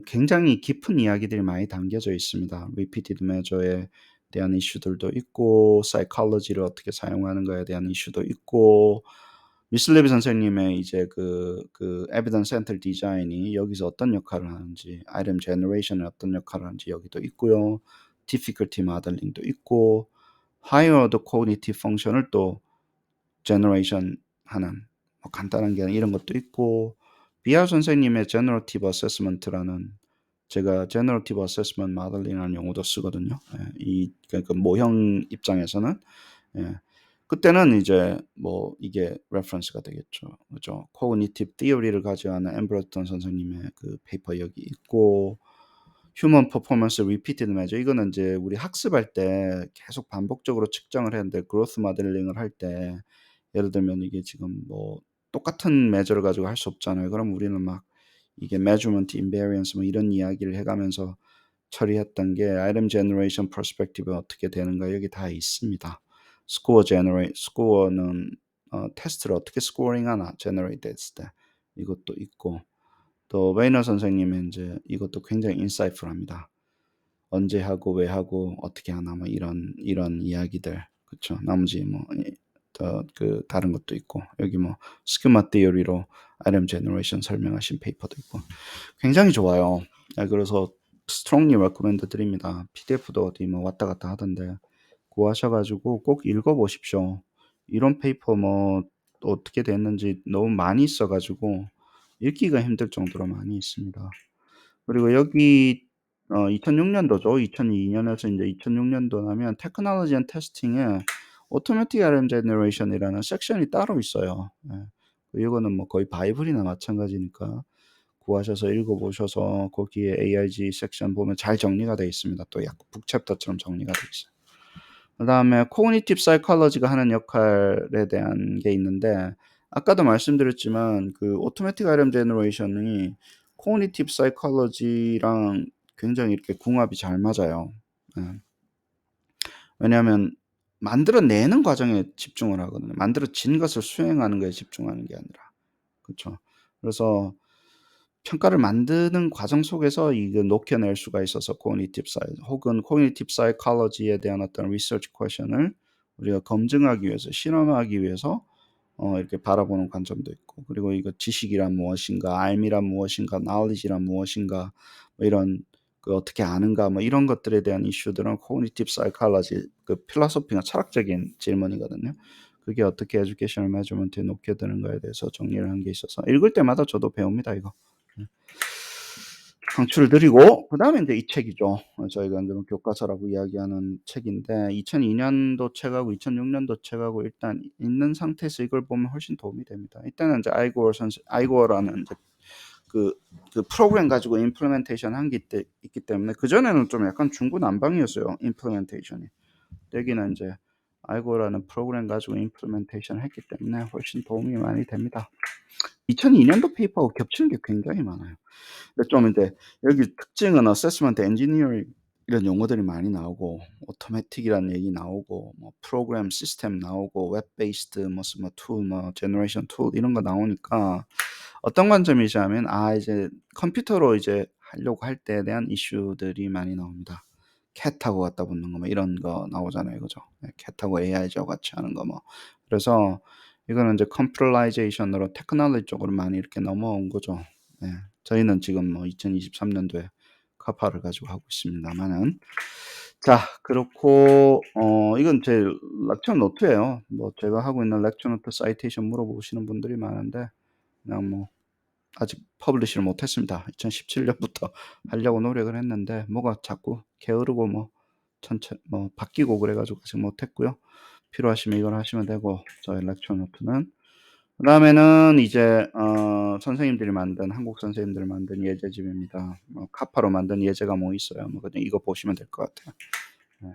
A: 굉장히 깊은 이야기들이 많이 담겨져 있습니다. Repeated Measure에 대한 이슈들도 있고 Psychology를 어떻게 사용하는가에 대한 이슈도 있고 미슬레비 선생님의 이제 Evidence Centered Design이 여기서 어떤 역할을 하는지 Item Generation에 어떤 역할을 하는지 여기도 있고요. Difficulty Modeling도 있고 Higher Order Cognitive Function을 또 Generation 하는 뭐 간단한 게 이런 것도 있고 비아 선생님의 Generative Assessment라는 제가 generative assessment modeling이라는 용어도 쓰거든요. 그러니까 모형 입장에서는. 예. 그때는 이제 뭐 이게 reference가 되겠죠. 그죠? cognitive theory를 가져가는 엠브러튼 선생님의 그 페이퍼 여기 있고, human performance repeated measure, 이거는 이제 우리 학습할 때 계속 반복적으로 측정을 해야 되는데, growth modeling을 할 때 예를 들면 이게 지금 뭐 똑같은 measure를 가지고 할 수 없잖아요. 그럼 우리는 막 이게 measurement invariance 뭐 이런 이야기를 해가면서 처리했던 게 item generation perspective 어떻게 되는가 여기 다 있습니다. score는 테스트를 어떻게 스코어링하나 generate 됐을 때 이것도 있고, 또 웨이너 선생님의 이제 이것도 굉장히 insightful합니다. 언제 하고 왜 하고 어떻게 하나 뭐 이런 이야기들, 그렇죠. 나머지 뭐 더 그 다른 것도 있고, 여기 뭐 스키마 theory로 item generation 설명하신 페이퍼도 있고 굉장히 좋아요. 그래서 strongly recommend 드립니다. PDF도 어디 뭐 왔다 갔다 하던데 구하셔가지고 꼭 읽어보십시오. 이런 페이퍼 뭐 어떻게 됐는지 너무 많이 있어가지고 읽기가 힘들 정도로 많이 있습니다. 그리고 여기 2006년도죠. 2002년에서 이제 2006년도 나면 테크놀로지 앤 테스팅에 오토매틱 RM 제너레이션이라는 섹션이 따로 있어요. 이거는 뭐 거의 바이블이나 마찬가지니까 구하셔서 읽어보셔서 거기에 AIG 섹션 보면 잘 정리가 되어 있습니다. 또 약간 북챕터처럼 정리가 되어 있어요. 그 다음에 코그니티브 사이콜로지가 하는 역할에 대한 게 있는데, 아까도 말씀드렸지만 그 오토매틱 아이템 제너레이션이 코그니티브 사이콜로지랑 굉장히 이렇게 궁합이 잘 맞아요. 왜냐하면 만들어내는 과정에 집중을 하거든요. 만들어진 것을 수행하는 거에 집중하는 게 아니라. 그렇죠. 그래서 평가를 만드는 과정 속에서 이거 녹여낼 수가 있어서 cognitive side 혹은 cognitive psychology에 대한 어떤 research question을 우리가 검증하기 위해서, 실험하기 위해서 이렇게 바라보는 관점도 있고, 그리고 이거 지식이란 무엇인가, 알미란 무엇인가, knowledge란 무엇인가, 뭐 이런 그 어떻게 아는가, 뭐 이런 것들에 대한 이슈들은 cognitive psychology, 그 필로소피나 철학적인 질문이거든요. 그게 어떻게 에듀케이셔널 매저먼트에 녹여드는 거에 대해서 정리를 한 게 있어서 읽을 때마다 저도 배웁니다, 이거. 강추를 드리고, 그 다음에 이제 이 책이죠. 저희가 이제 교과서라고 이야기하는 책인데, 2002년도 책하고 2006년도 책하고 일단 있는 상태에서 이걸 보면 훨씬 도움이 됩니다. 이때는 이제 아이고어라는 이제 그 프로그램 가지고 임플리멘테이션 한 게 있기 때문에, 그전에는 좀 약간 중구난방이었어요, 임플리멘테이션이. 여기는 이제 아이고어라는 프로그램 가지고 임플리멘테이션 했기 때문에 훨씬 도움이 많이 됩니다. 2002년도 페이퍼하고 겹치는 게 굉장히 많아요. 근데 좀 이제 여기 특징은 어세스먼트 엔지니어링 이런 용어들이 많이 나오고, 오토매틱이라는 얘기 나오고, 뭐 프로그램 시스템 나오고, 웹 베이스드 뭐 툴, 뭐 제너레이션 툴 이런 거 나오니까 어떤 관점이냐면, 이제 컴퓨터로 이제 하려고 할 때에 대한 이슈들이 많이 나옵니다. 캣하고 갖다 붙는 거 뭐 이런 거 나오잖아요, 그죠? 캣하고 AI죠 같이 하는 거 뭐. 그래서 이거는 이제 컴퓨터라이제이션으로 테크놀로지 쪽으로 많이 이렇게 넘어온 거죠. 저희는 지금 뭐 2023년도에 카파를 가지고 하고 있습니다만은. 자, 그렇고 이건 제 렉처 노트예요. 뭐 제가 하고 있는 렉처 노트 사이테이션 물어보시는 분들이 많은데, 그냥 뭐 아직 퍼블리시를 못했습니다. 2017년부터 하려고 노력을 했는데 뭐가 자꾸 게으르고 뭐 바뀌고 그래가지고 아직 못했고요. 필요하시면 이걸 하시면 되고, 저희 렉처 노트는. 그 다음에는 이제 선생님들이 만든, 한국 선생님들이 만든 예제집입니다. 카파로 만든 예제가 뭐 있어요. 뭐 그냥 이거 보시면 될 것 같아요. 그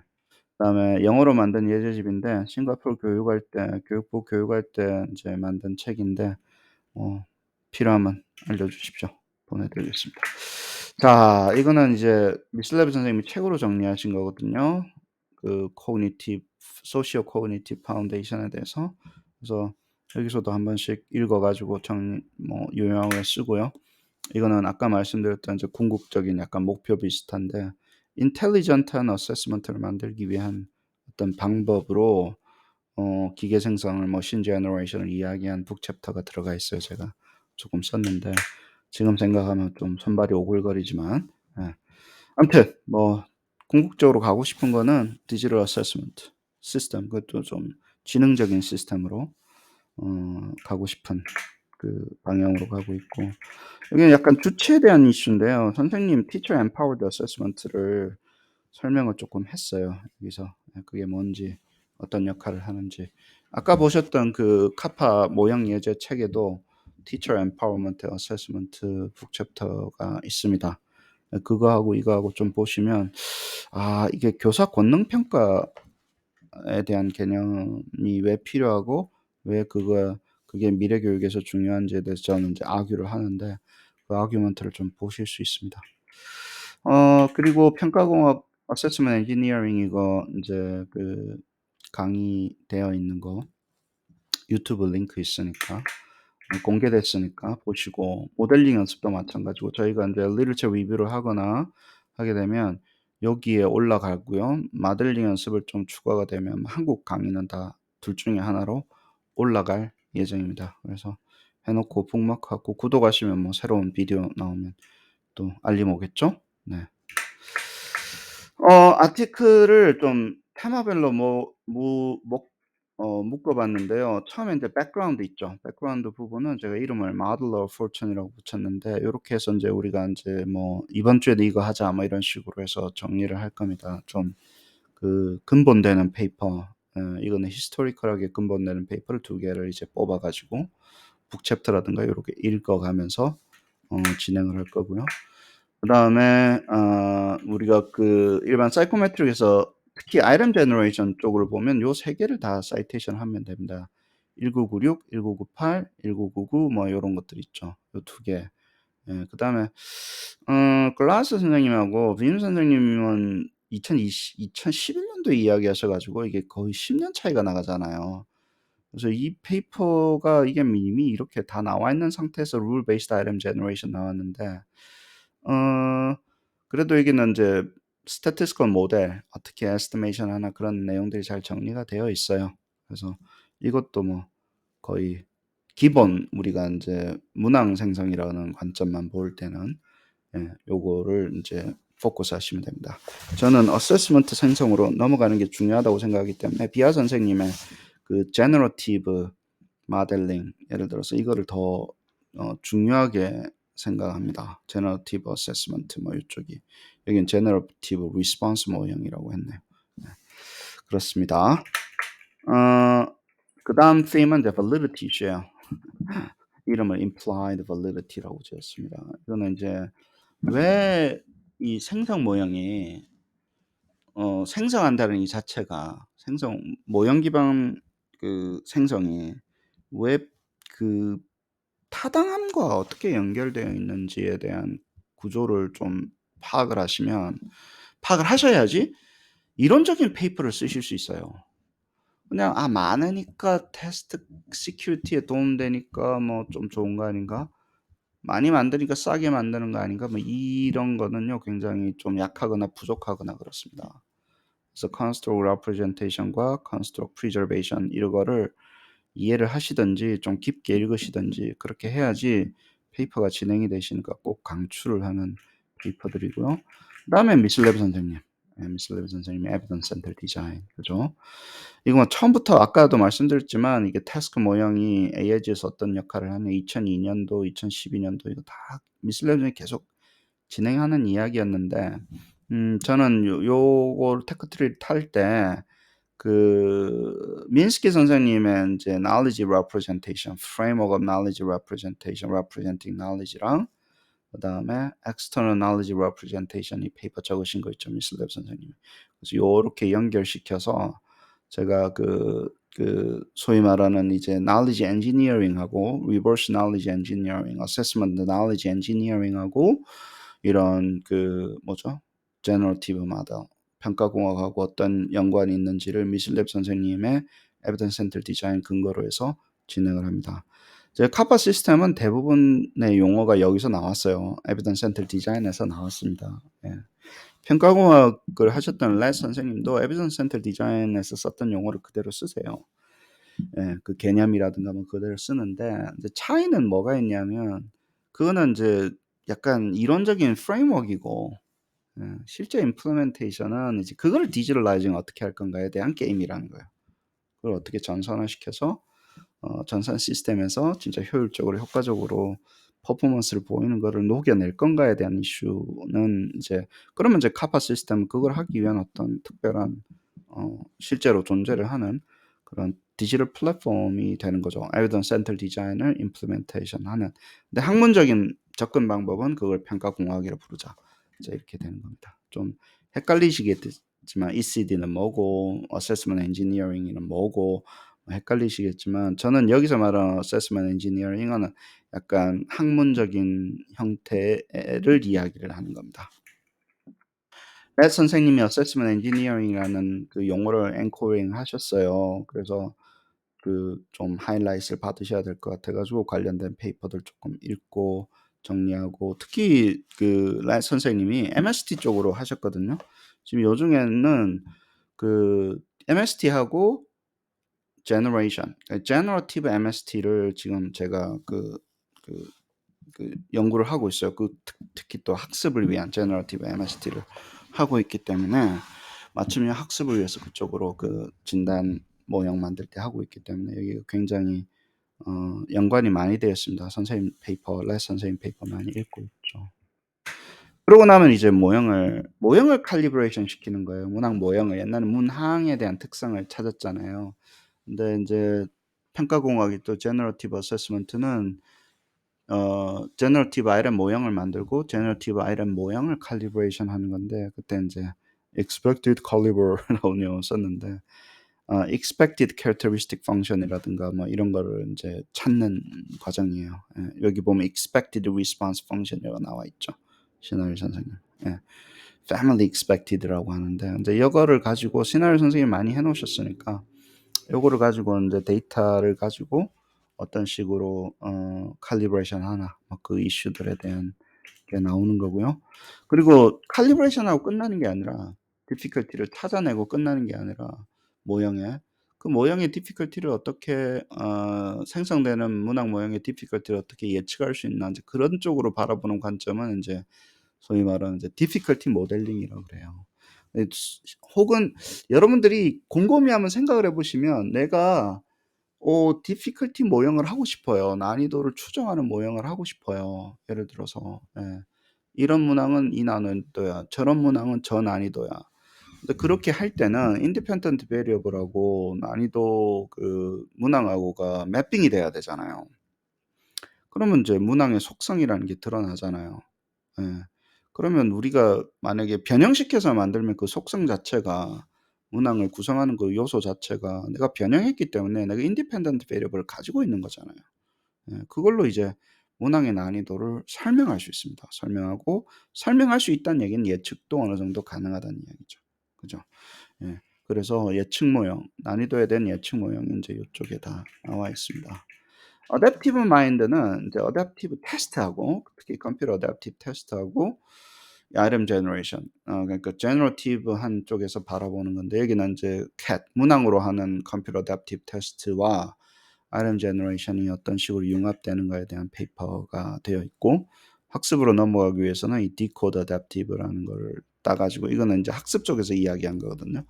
A: 다음에 영어로 만든 예제집인데, 싱가포르 교육할 때, 교육부 교육할 때 이제 만든 책인데, 필요하면 알려주십시오. 보내드리겠습니다. 자, 이거는 이제 미슬레브 선생님이 책으로 정리하신 거거든요. 그 소시오 코그니티브 파운데이션에 대해서. 그래서 여기서도 한 번씩 읽어가지고 요약을 쓰고요. 이거는 아까 말씀드렸던 이제 궁극적인 약간 목표 비슷한데, 인텔리전트한 어세스먼트를 만들기 위한 어떤 방법으로 기계 생성을, 머신 제너레이션을 이야기한 북챕터가 들어가 있어요. 제가 조금 썼는데 지금 생각하면 좀 손발이 오글거리지만, 아무튼 뭐 궁극적으로 가고 싶은 거는 디지털 어세스먼트 시스템, 그것도 좀 지능적인 시스템으로 가고 싶은 그 방향으로 가고 있고 여기는 약간 주체에 대한 이슈인데요. 선생님 Teacher Empowered Assessment를 설명을 조금 했어요. 여기서 그게 뭔지 어떤 역할을 하는지. 아까 보셨던 그 카파 모형 예제 책에도 Teacher Empowerment Assessment 북 챕터가 있습니다. 그거하고 이거하고 좀 보시면 이게 교사 권능 평가에 대한 개념이 왜 필요하고 왜 그게 미래 교육에서 중요한지에 대해서 저는 이제 아규를 하는데 그 아규먼트를 좀 보실 수 있습니다. 그리고 평가공학 어세스먼트 엔지니어링 이거 이제 그 강의되어 있는 거 유튜브 링크 있으니까 공개됐으니까 보시고 모델링 연습도 마찬가지고 저희가 이제 리터처 리뷰를 하거나 하게 되면 여기에 올라가고요. 모델링 연습을 좀 추가가 되면 한국 강의는 다 둘 중에 하나로 올라갈 예정입니다. 그래서 해놓고 북마크하고 구독하시면 뭐 새로운 비디오 나오면 또 알림 오겠죠? 네. 아티클을 좀 테마별로 묶어봤는데요. 처음에 이제 백그라운드 있죠. 백그라운드 부분은 제가 이름을 Model of Fortune이라고 붙였는데 요렇게 해서 이제 우리가 이제 뭐 이번 주에도 이거 하자 뭐 이런 식으로 해서 정리를 할 겁니다. 좀 그 근본되는 페이퍼, 이거는 히스토리컬하게 근본되는 페이퍼를 2개를 이제 뽑아가지고 북 챕터라든가 요렇게 읽어가면서 진행을 할 거고요. 그 다음에 우리가 그 일반 사이코메트릭에서 특히 아이템 제너레이션 쪽을 보면 요 3개를 다 사이테이션 하면 됩니다. 1996, 1998, 1999 뭐 요런 것들 있죠. 요 2개. 예, 그 다음에 글라스 선생님하고 빔 선생님은 2011년도에 이야기하셔가지고 이게 거의 10년 차이가 나가잖아요. 그래서 이 페이퍼가 이게 이미 이렇게 다 나와 있는 상태에서 룰 베이스드 아이템 제너레이션 나왔는데 그래도 여기는 이제 statistical 모델 어떻게 estimation 하나 그런 내용들이 잘 정리가 되어 있어요. 그래서 이것도 뭐 거의 기본 우리가 이제 문항 생성이라는 관점만 볼 때는 요거를 이제 포커스 하시면 됩니다. 저는 어세스먼트 생성으로 넘어가는 게 중요하다고 생각하기 때문에 비아 선생님의 그 제너러티브 모델링 예를 들어서 이거를 더 중요하게 생각합니다. 제너러티브 어세스먼트 뭐 이쪽이 여기는 제너러티브 리스폰스 모형이라고 했네요. 네, 그렇습니다. 그 다음 theme은 이제 validity share. 이름을 implied validity라고 지었습니다. 이거는 이제 왜 이 생성 모형이 생성한다는 이 자체가 모형 기반 그 생성이 왜 그 타당함과 어떻게 연결되어 있는지에 대한 구조를 좀 파악을 하셔야지 이론적인 페이퍼를 쓰실 수 있어요. 그냥 많으니까 테스트 시큐리티에 도움되니까 뭐 좀 좋은 거 아닌가? 많이 만드니까 싸게 만드는 거 아닌가? 뭐 이런 거는요 굉장히 좀 약하거나 부족하거나 그렇습니다. 그래서 construct representation과 construct preservation 이거를 이해를 하시든지 좀 깊게 읽으시든지 그렇게 해야지 페이퍼가 진행이 되시니까 꼭 강추를 하는 페이퍼들이고요. 그다음에 미슬레브 선생님, 미슬레브 선생님의 evidence center design, 그죠? 이거 뭐 처음부터 아까도 말씀드렸지만 이게 태스크 모형이 AIG에서 어떤 역할을 하냐 2002년도, 2012년도 이거 다 미슬레브 선생님이 계속 진행하는 이야기였는데 저는 요걸 테크트리를 탈 때 그 민스키 선생님의 이제 knowledge representation, framework of knowledge representation, representing knowledge랑 그다음에 external knowledge representation 이 페이퍼 적으신 거 있죠, 미슬랩 선생님. 그래서 요렇게 연결시켜서 제가 그 소위 말하는 이제 knowledge engineering하고 reverse knowledge engineering, assessment knowledge engineering하고 이런 그 뭐죠? generative model 평가공학하고 어떤 연관이 있는지를 미슬랩 선생님의 에비던스 센터 디자인 근거로 해서 진행을 합니다. 제 카파 시스템은 대부분의 용어가 여기서 나왔어요. 에비던스 센터 디자인에서 나왔습니다. 예. 평가공학을 하셨던 레 선생님도 에비던스 센터 디자인에서 썼던 용어를 그대로 쓰세요. 예, 그 개념이라든가 뭐 그대로 쓰는데 이제 차이는 뭐가 있냐면 그거는 이제 약간 이론적인 프레임워크이고 실제 임플리멘테이션은 이제 그걸 디지털라이징 어떻게 할 건가에 대한 게임이라는 거예요. 그걸 어떻게 전산화시켜서 전산 시스템에서 진짜 효율적으로 효과적으로 퍼포먼스를 보이는 거를 녹여낼 건가에 대한 이슈는 이제 그러면 이제 카파 시스템은 그걸 하기 위한 어떤 특별한 실제로 존재를 하는 그런 디지털 플랫폼이 되는 거죠. 에비던스 센터 디자인을 임플리멘테이션 하는. 근데 학문적인 접근 방법은 그걸 평가공학이라 부르자. 이제 이렇게 되는 겁니다. 좀 헷갈리시겠지만 ECD는 뭐고 어세스먼트 엔지니어링은 뭐고 헷갈리시겠지만 저는 여기서 말하는 어세스먼트 엔지니어링은 약간 학문적인 형태를 이야기를 하는 겁니다. 맷 선생님이 어세스먼트 엔지니어링이라는 그 용어를 앵코링 하셨어요. 그래서 그 좀 하이라이트를 받으셔야 될 것 같아 가지고 관련된 페이퍼들 조금 읽고 정리하고 특히 그 렛 선생님이 MST 쪽으로 하셨거든요. 지금 요중에는 그 MST하고 제너레이션, 제너러티브 MST를 지금 제가 그 연구를 하고 있어요. 특히 또 학습을 위한 제너러티브 MST를 하고 있기 때문에 맞춤형 학습을 위해서 그쪽으로 그 진단 모형 만들 때 하고 있기 때문에 여기가 굉장히 연관이 많이 되어 있습니다. 선생님 페이퍼, 렛 선생님 페이퍼 많이 읽고 있죠. 그러고 나면 이제 모형을 칼리브레이션 시키는 거예요. 문항 모형을. 옛날에 문항에 대한 특성을 찾았잖아요. 근데 이제 평가공학이 또 제너러티브 어세스먼트는 제너러티브 아이렘 모형을 만들고 제너러티브 아이렘 모형을 칼리브레이션 하는 건데 그때 이제 expected caliber라고 내용 썼는데 expected characteristic function이라든가 뭐 이런 거를 이제 찾는 과정이에요. 예, 여기 보면 expected response function이라고 나와 있죠. 시나리오 선생님. 예. family expected라고 하는데 이제 이거를 가지고 시나리오 선생님이 많이 해 놓으셨으니까 요거를 가지고 이제 데이터를 가지고 어떤 식으로 칼리브레이션 하나 뭐 그 이슈들에 대한 게 나오는 거고요. 그리고 칼리브레이션하고 끝나는 게 아니라 difficulty를 찾아내고 끝나는 게 아니라 모형에 그 모형의 difficulty를 어떻게 생성되는 문학 모형의 difficulty를 어떻게 예측할 수 있나 이제 그런 쪽으로 바라보는 관점은 이제 소위 말하는 이제 difficulty 모델링이라고 그래요. 혹은 여러분들이 곰곰이 한번 생각을 해보시면 내가 difficulty 모형을 하고 싶어요. 난이도를 추정하는 모형을 하고 싶어요. 예를 들어서 이런 문항은 이 난이도야. 저런 문항은 저 난이도야. 근데 그렇게 할 때는 independent variable하고 난이도 그 문항하고가 매핑이 돼야 되잖아요. 그러면 이제 문항의 속성이라는 게 드러나잖아요. 예. 그러면 우리가 만약에 변형시켜서 만들면 그 속성 자체가 문항을 구성하는 그 요소 자체가 내가 변형했기 때문에 내가 independent variable을 가지고 있는 거잖아요. 예. 그걸로 이제 문항의 난이도를 설명할 수 있습니다. 설명하고 설명할 수 있다는 얘기는 예측도 어느 정도 가능하다는 이야기죠. 그죠? 예. 그래서 예측 모형, 난이도에 대한 예측 모형이 이제 이쪽에 다 나와 있습니다. 어댑티브 마인드는 이제 어댑티브 테스트하고 특히 컴퓨터 어댑티브 테스트하고 RM 제너레이션 그러니까 제너러티브 한 쪽에서 바라보는 건데 여기는 이제 CAT 문항으로 하는 컴퓨터 어댑티브 테스트와 RM 제너레이션이 어떤 식으로 융합되는가에 대한 페이퍼가 되어 있고 학습으로 넘어가기 위해서는 이 디코드 어댑티브라는 거를 따가지고 이거는 이제 학습 쪽에서 이야기한 거거든요.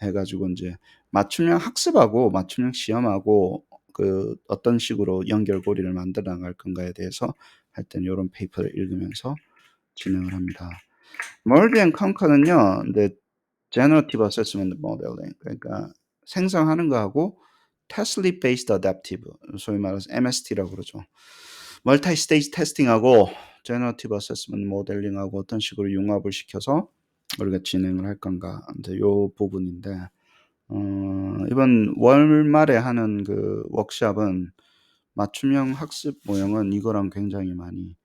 A: 해가지고 이제 맞춤형 학습하고 맞춤형 시험하고 그 어떤 식으로 연결고리를 만들어 나갈 건가에 대해서 할 때는 이런 페이퍼를 읽으면서 진행을 합니다. Merge and Conquer는요, 근데 Generative Assessment Modeling, 그러니까 생성하는 거하고 Testly Based Adaptive, 소위 말해서 MST라고 그러죠. Multi-Stage Testing하고 Generative Assessment Modeling하고 어떤 식으로 융합을 시켜서 우리가 진행을 할 건가, 이제 요 부분인데, 이번 월말에 하는 그 워크숍은 맞춤형 학습 모형은 이거랑 굉장히 많이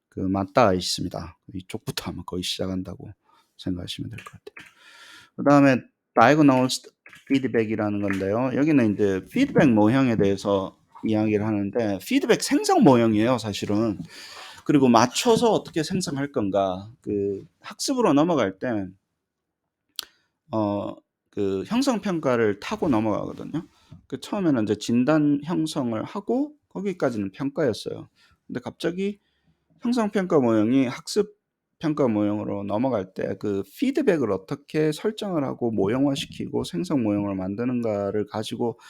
A: 그 맞닿아 있습니다. 이쪽부터 아마 거의 시작한다고 생각하시면 될 것 같아요. 그 다음에 Diagnosed Feedback이라는 건데요. 여기는 이제 피드백 모형에 대해서 이야기를 하는데 피드백 생성 모형이에요, 사실은. 그리고 맞춰서 어떻게 생성할 건가. 그 학습으로 넘어갈 때 그 형성 평가를 타고 넘어가거든요. 그 처음에는 이제 진단 형성을 하고 거기까지는 평가였어요. 근데 갑자기 형성 평가 모형이 학습 평가 모형으로 넘어갈 때 그 피드백을 어떻게 설정을 하고 모형화시키고 생성 모형을 만드는가를 가지고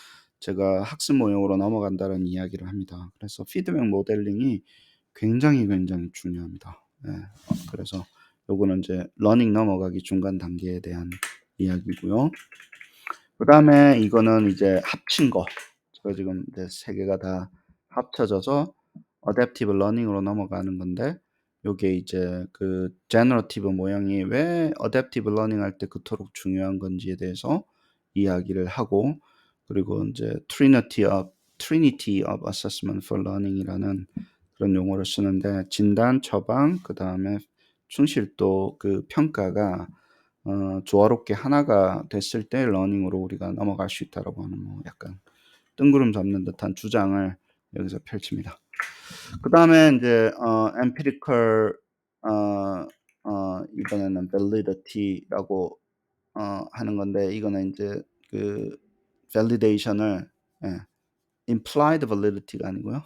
A: 제가 학습 모형으로 넘어간다는 이야기를 합니다. 그래서 피드백 모델링이 굉장히 중요합니다. 예. 그래서 요거는 이제 러닝 넘어가기 중간 단계에 대한 이야기고요. 그다음에 이거는 이제 합친 거. 제가 지금 이제 세 개가 다 합쳐져서 어댑티브 러닝으로 넘어가는 건데, 요게 이제 그 제너러티브 모형이 왜 어댑티브 러닝 할 때 그토록 중요한 건지에 대해서 이야기를 하고, 그리고 이제 Trinity of Assessment for Learning이라는 그런 용어를 쓰는데, 진단, 처방, 그다음에 충실도, 그 평가가 조화롭게 하나가 됐을 때 러닝으로 우리가 넘어갈 수 있다라고 하는 뭐 약간 뜬구름 잡는 듯한 주장을 여기서 펼칩니다. 그다음에 이제 empirical 이번에는 validity라고 하는 건데, 이거는 이제 그 validation을, 예, implied validity가 아니고요.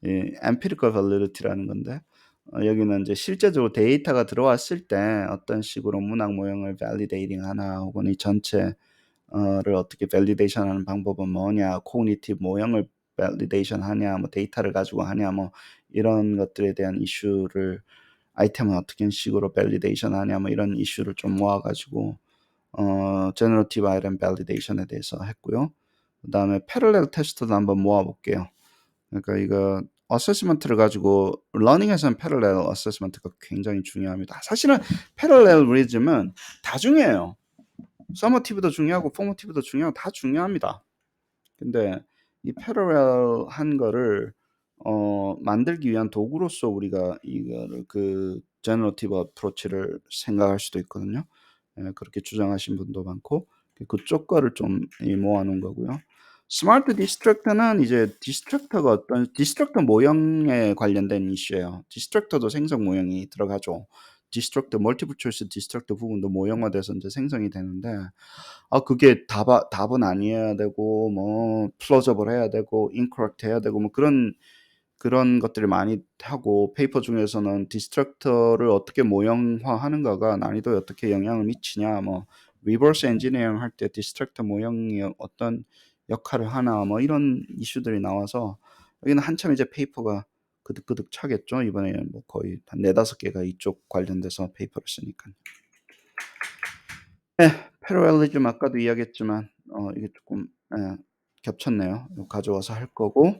A: 예, empirical validity라는 건데, 여기는 이제 실제적으로 데이터가 들어왔을 때 어떤 식으로 문학 모형을 validating 하나, 혹은 이 전체 를 어떻게 validation 하는 방법은 뭐냐, cognitive 모형을 validation 하냐, 뭐 데이터를 가지고 하냐, 뭐 이런 것들에 대한 이슈를, 아이템은 어떻게 식으로 validation 하냐, 뭐 이런 이슈를 좀 모아가지고 generative item validation에 대해서 했고요. 그다음에 parallel 테스트도 한번 모아볼게요. 그러니까 이거 어세스먼트를 가지고, 러닝에서는 parallel 어세스먼트가 굉장히 중요합니다. 사실은 parallelism은 다 중요해요. 서머티브도 중요하고 포머티브도 중요하고 다 중요합니다. 근데 이 패러렐한 거를 만들기 위한 도구로서 우리가 이거를 그 제너러티브 어프로치를 생각할 수도 있거든요. 예, 그렇게 주장하신 분도 많고, 그쪽 거를 좀 모아 놓은 거고요. 스마트 디스트럭터는 이제 디스트럭터가 어떤 디스트럭터 모형에 관련된 이슈예요. 디스트럭터도 생성 모형이 들어가죠. 디스트럭터 멀티플 초이스 디스트럭터 부분도 모형화돼서 이제 생성이 되는데, 그게 답은 아니어야 되고, 뭐 플로저블 해야 되고, 인커렉트 해야 되고, 뭐 그런 것들을 많이 하고, 페이퍼 중에서는 디스트럭터를 어떻게 모형화하는가가 난이도에 어떻게 영향을 미치냐, 뭐 리버스 엔지니어링 할 때 디스트럭터 모형이 어떤 역할을 하나, 뭐 이런 이슈들이 나와서 여기는 한참 이제 페이퍼가 그득그득 차겠죠. 이번에 뭐 거의 한 4-5개가 이쪽 관련돼서 페이퍼를 쓰니까. 네, 패러렐리즘 아까도 이야기했지만 이게 조금, 예, 겹쳤네요. 이거 가져와서 할 거고,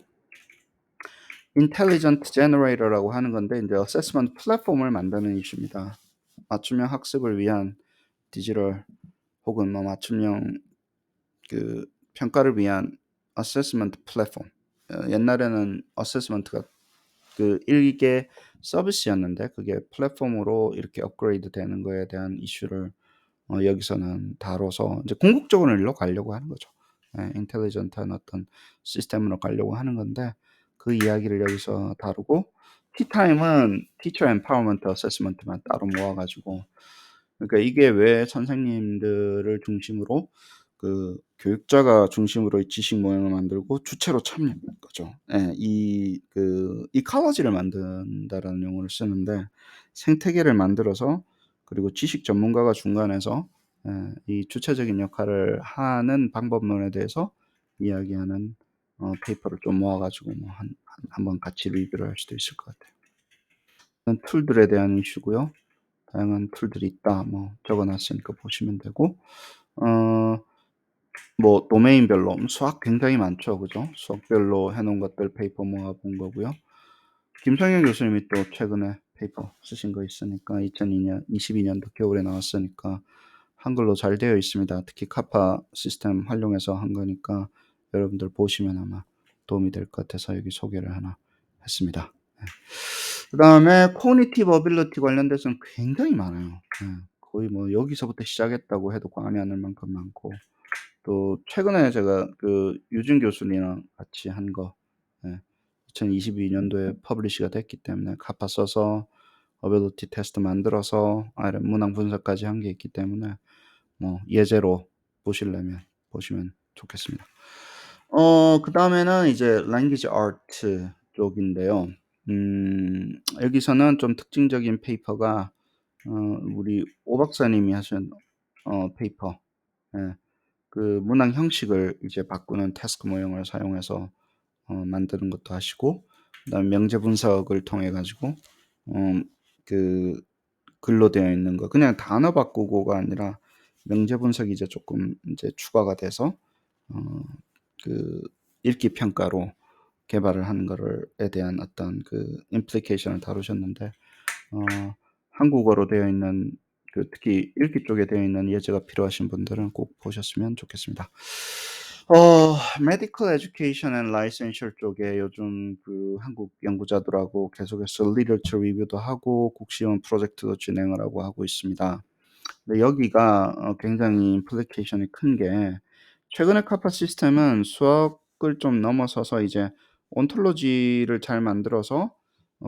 A: 인텔리전트 제너레이터라고 하는 건데, 이제 어세스먼트 플랫폼을 만드는 이슈입니다. 맞춤형 학습을 위한 디지털, 혹은 뭐 맞춤형 그 평가를 위한 어세스먼트 플랫폼. 옛날에는 어세스먼트가 그 일개 서비스였는데, 그게 플랫폼으로 이렇게 업그레이드 되는 거에 대한 이슈를 여기서는 다뤄서 이제 궁극적으로는 일로 가려고 하는 거죠. 예, 인텔리전트한 어떤 시스템으로 가려고 하는 건데, 그 이야기를 여기서 다루고, 티타임은 티처 empowerment 어세스먼트만 따로 모아가지고, 그러니까 이게 왜 선생님들을 중심으로, 그 교육자가 중심으로 이 지식 모형을 만들고 주체로 참여하는 거죠. 예, 그 이카로지를 만든다라는 용어를 쓰는데, 생태계를 만들어서, 그리고 지식 전문가가 중간에서 이 주체적인 역할을 하는 방법론에 대해서 이야기하는 페이퍼를 좀 모아가지고 뭐 한번 같이 리뷰를 할 수도 있을 것 같아요. 툴들에 대한 이슈고요. 다양한 툴들이 있다, 뭐 적어놨으니까 보시면 되고, 어, 뭐 도메인별로 수학 굉장히 많죠, 그죠? 수학별로 해놓은 것들 페이퍼 모아본 거고요. 김성현 교수님이 또 최근에 페이퍼 쓰신 거 있으니까, 2022년도 겨울에 나왔으니까 한글로 잘 되어 있습니다. 특히 카파 시스템 활용해서 한 거니까 여러분들 보시면 아마 도움이 될 것 같아서 여기 소개를 하나 했습니다. 그 다음에 코니티브 어빌리티 관련돼서는 굉장히 많아요. 거의 뭐 여기서부터 시작했다고 해도 과언이 아닐 만큼 많고, 또 최근에 제가 그 유진 교수님이랑 같이 한 거, 2022년도에 퍼블리시가 됐기 때문에 카파 써서 어빌리티 테스트 만들어서 아이런 문항 분석까지 한 게 있기 때문에, 뭐 예제로 보시려면 보시면 좋겠습니다. 그 다음에는 이제 language art 쪽인데요. 여기서는 좀 특징적인 페이퍼가 우리 오 박사님이 하신 페이퍼, 예, 그 문항 형식을 이제 바꾸는 태스크 모형을 사용해서 만드는 것도 하시고, 그다음에 명제 분석을 통해 가지고 그 글로 되어 있는 거 그냥 단어 바꾸고가 아니라 명제 분석이 이제 조금 이제 추가가 돼서 그 읽기 평가로 개발을 하는 거를에 대한 어떤 그 임플리케이션을 다루셨는데, 한국어로 되어 있는 그 특히 읽기 쪽에 되어 있는 예제가 필요하신 분들은 꼭 보셨으면 좋겠습니다. 메디컬 에듀케이션 앤 라이센셜 쪽에 요즘 그 한국 연구자들하고 계속해서 리터처 리뷰도 하고 국시원 프로젝트도 진행을 하고 있습니다. 근데 여기가 굉장히 임플리케이션이 큰 게, 최근에 카파 시스템은 수학을 좀 넘어서서 이제 온톨로지를 잘 만들어서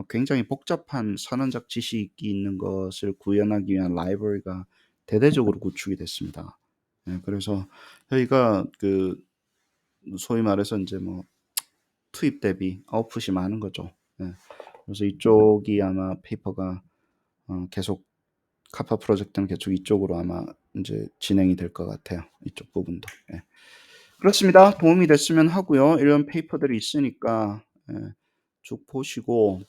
A: 굉장히 복잡한 선언적 지식이 있는 것을 구현하기 위한 라이브러리가 대대적으로 구축이 됐습니다. 예, 그래서 저희가 그 소위 말해서 이제 뭐 투입 대비 아웃풋이 많은 거죠. 예. 그래서 이쪽이 아마 페이퍼가 계속 카파 프로젝트는 계속 이쪽으로 아마 이제 진행이 될 것 같아요. 이쪽 부분도. 예. 그렇습니다. 도움이 됐으면 하고요. 이런 페이퍼들이 있으니까 쭉 보시고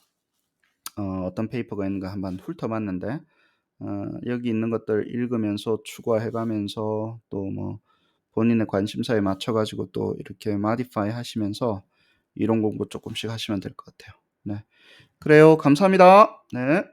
A: 어떤 페이퍼가 있는가 한번 훑어봤는데, 여기 있는 것들 읽으면서 추가해 가면서 또 뭐 본인의 관심사에 맞춰 가지고 또 이렇게 마디파이 하시면서 이론 공부 조금씩 하시면 될 것 같아요. 네. 그래요. 감사합니다. 네.